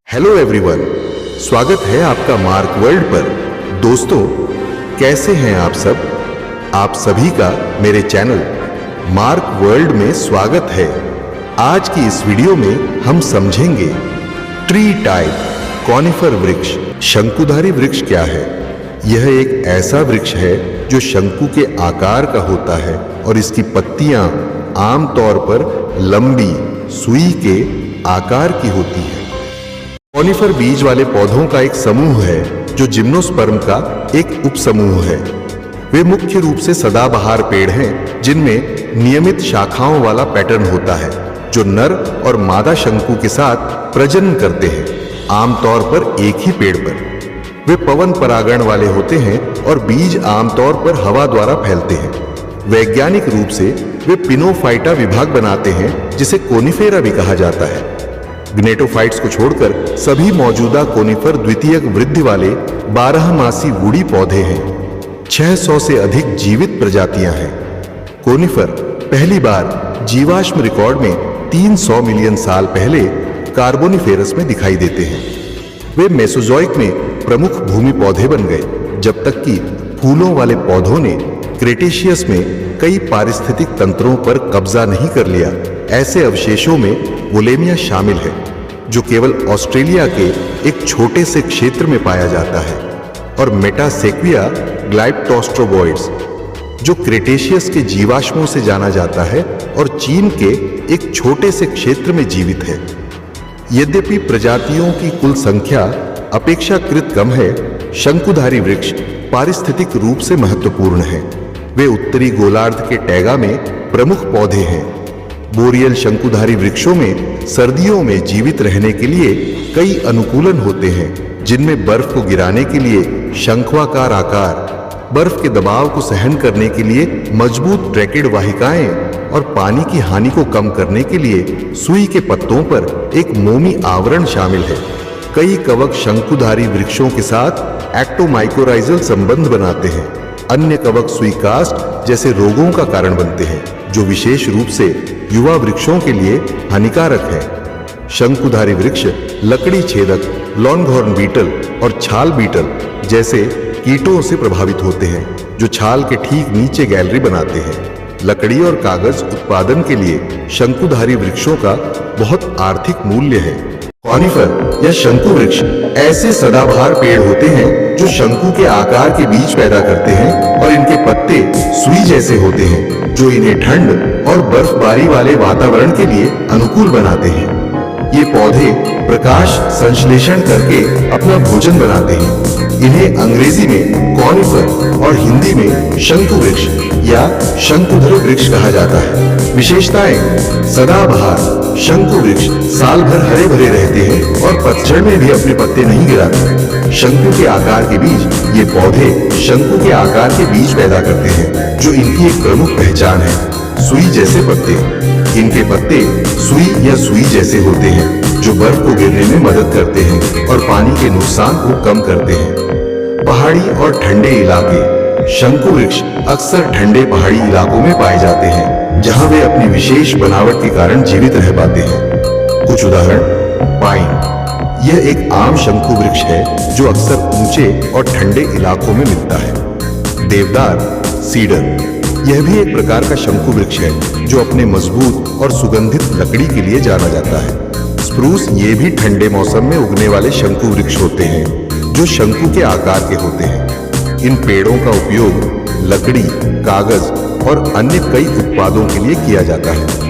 Hello everyone, स्वागत है आपका मार्क वर्ल्ड पर। दोस्तों, कैसे हैं आप सब? आप सभी का मेरे चैनल मार्क वर्ल्ड में स्वागत है। आज की इस वीडियो में हम समझेंगे ट्री टाइप कॉनिफर वृक्ष। शंकुधारी वृक्ष क्या है? यह एक ऐसा वृक्ष है जो शंकु के आकार का होता है और इसकी पत्तियां आमतौर पर लंबी सुई के आकार की होती है। कॉनिफर बीज वाले पौधों का एक समूह है जो जिम्नोस्पर्म का एक उपसमूह है। वे मुख्य रूप से सदाबहार पेड़ हैं जिनमें नियमित शाखाओं वाला पैटर्न होता है जो नर और मादा शंकु के साथ प्रजनन करते हैं, आमतौर पर एक ही पेड़ पर। वे पवन परागण वाले होते हैं और बीज आमतौर पर हवा द्वारा फैलते हैं। वैज्ञानिक रूप से वे पिनोफाइटा विभाग बनाते हैं जिसे कोनिफेरा भी कहा जाता है। ग्नेटोफाइट्स को छोड़कर सभी मौजूदा कोनिफर द्वितीयक वृद्धि वाले 12 मासी वुडी पौधे हैं। 600 से अधिक जीवित प्रजातियां हैं। कोनिफर पहली बार जीवाश्म रिकॉर्ड में 300 मिलियन साल पहले कार्बोनिफेरस में दिखाई देते हैं। वे मेसोजोइक में प्रमुख भूमि पौधे बन गए, जब तक कि फूलों वाले पौधों ने क्रेटेशियस में कई पारिस्थितिक तंत्रों पर कब्जा नहीं कर लिया। ऐसे अवशेषों में वोलेमिया शामिल है जो केवल ऑस्ट्रेलिया के एक छोटे से क्षेत्र में पाया जाता है, और मेटासेक्विया ग्लाइप्टोस्ट्रोबॉइड्स जो क्रेटेशियस के जीवाश्मों से जाना जाता है और चीन के एक छोटे से क्षेत्र में जीवित है। यद्यपि प्रजातियों की कुल संख्या अपेक्षाकृत कम है, शंकुधारी वृक्ष पारिस्थितिक रूप से महत्वपूर्ण है। वे उत्तरी गोलार्ध के टैगा में प्रमुख पौधे हैं। बोरियल शंकुधारी वृक्षों में सर्दियों में जीवित रहने के लिए कई अनुकूलन होते हैं, जिनमें बर्फ को गिराने के लिए शंक्वाकार आकार, बर्फ के दबाव को सहन करने के लिए मजबूत ट्रैकेड वाहिकाएं और पानी की हानि को कम करने के लिए सुई के पत्तों पर एक मोमी आवरण शामिल है। कई कवक शंकुधारी वृक्षों के साथ एक्टोमाइकोराइजल संबंध बनाते हैं। अन्य कवक सुईकास्ट जैसे रोगों का कारण बनते हैं, जो विशेष रूप से युवा वृक्षों के लिए हानिकारक है। शंकुधारी वृक्ष लकड़ी छेदक, लॉन्गहॉर्न बीटल और छाल बीटल जैसे कीटों से प्रभावित होते हैं, जो छाल के ठीक नीचे गैलरी बनाते हैं। लकड़ी और कागज उत्पादन के लिए शंकुधारी वृक्षों का बहुत आर्थिक मूल्य है। कॉनिफर या शंकु वृक्ष ऐसे सदाबहार पेड़ होते हैं जो शंकु के आकार के बीज पैदा करते हैं, और इनके पत्ते सुई जैसे होते हैं जो इन्हें ठंड और बर्फबारी वाले वातावरण के लिए अनुकूल बनाते हैं। ये पौधे प्रकाश संश्लेषण करके अपना भोजन बनाते हैं। इन्हें अंग्रेजी में कॉनिफर और हिंदी में शंकु वृक्ष या शंकुधर वृक्ष कहा जाता है। विशेषताएं: सदाबहार शंकु वृक्ष साल भर हरे भरे रहते हैं और पतझड़ में भी अपने पत्ते नहीं गिराते। शंकु के आकार के बीज ये पौधे शंकु के आकार के बीज पैदा करते हैं, जो इनकी एक प्रमुख पहचान है। सुई जैसे पत्ते: इनके पत्ते सुई या सुई जैसे होते हैं जो बर्फ को गिरने में मदद करते हैं और पानी के नुकसान को कम करते हैं। पहाड़ी और ठंडे इलाके: शंकु वृक्ष अक्सर ठंडे पहाड़ी इलाकों में पाए जाते हैं, जहां वे अपनी विशेष बनावट के कारण जीवित रह पाते हैं। कुछ उदाहरण: पाइन, यह एक आम शंकु वृक्ष है जो अक्सर ऊंचे और ठंडे इलाकों में मिलता है। देवदार, सीडर, यह भी एक प्रकार का शंकु वृक्ष है जो अपने मजबूत और सुगंधित लकड़ी के लिए जाना जाता है। स्प्रूस, ये भी ठंडे मौसम में उगने वाले शंकु वृक्ष होते हैं जो शंकु के आकार के होते हैं। इन पेड़ों का उपयोग लकड़ी, कागज और अन्य कई उत्पादों के लिए किया जाता है।